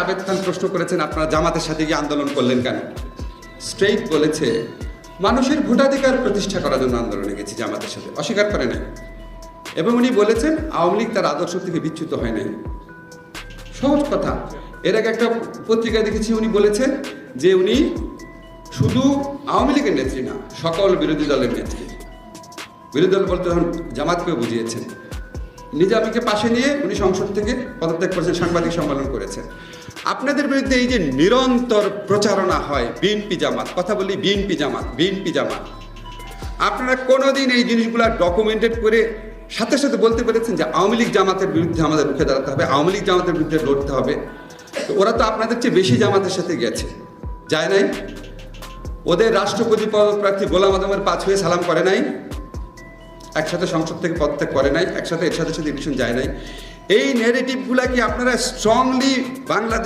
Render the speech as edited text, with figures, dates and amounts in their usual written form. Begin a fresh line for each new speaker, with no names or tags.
আবেদ খান প্রশ্ন করেছেন, আপনারা জামাতের সাথে গিয়ে আন্দোলন করলেন কেন? স্ট্রেইট বলেছে, মানুষের ভোটাধিকার প্রতিষ্ঠা করার জন্য আন্দোলনে গেছি জামাতের সাথে, অস্বীকার করে নাই। এবং উনি বলেছেন আওয়ামী লীগ তার আদর্শ থেকে বিচ্যুত হয় নাই। সহজ কথা। এর আগে একটা পত্রিকায় দেখেছি উনি বলেছেন যে উনি শুধু আওয়ামী লীগের নেত্রী না, সকল বিরোধী দলের নেত্রী। বিরোধী দল বলতে তখন জামাতকেও বুঝিয়েছেন। নিজামীকে পাশে নিয়ে উনি সংসদ থেকে পদত্যাগ করেছেন, সাংবাদিক সম্মেলন করেছেন। আপনাদের বিরুদ্ধে এই যে নিরন্তর প্রচারণা হয় বিএনপি জামাত, কথা বলি বিএনপি জামাত, বিএনপি জামাত, আপনারা কোনোদিন এই জিনিসগুলো ডকুমেন্টেড করে সাথে সাথে বলতে পেরেছেন যে আওয়ামী লীগ জামাতের বিরুদ্ধে আমাদের রুখে দাঁড়াতে হবে, আওয়ামী লীগ জামাতের বিরুদ্ধে লড়তে হবে? তো ওরা তো আপনাদের চেয়ে বেশি জামাতের সাথে গেছে, যায় নাই? ওদের রাষ্ট্রপতি পদপ্রার্থী গোলাম আজমের পাঁচ হয়ে সালাম করে নাই, একসাথে সংসদ থেকে পদত্যাগ করে নাই, একসাথে এর সাথে ইলেকশন যায় নাই। এই নেগেটিভগুলা কি আপনারা স্ট্রংলি বাংলাদেশ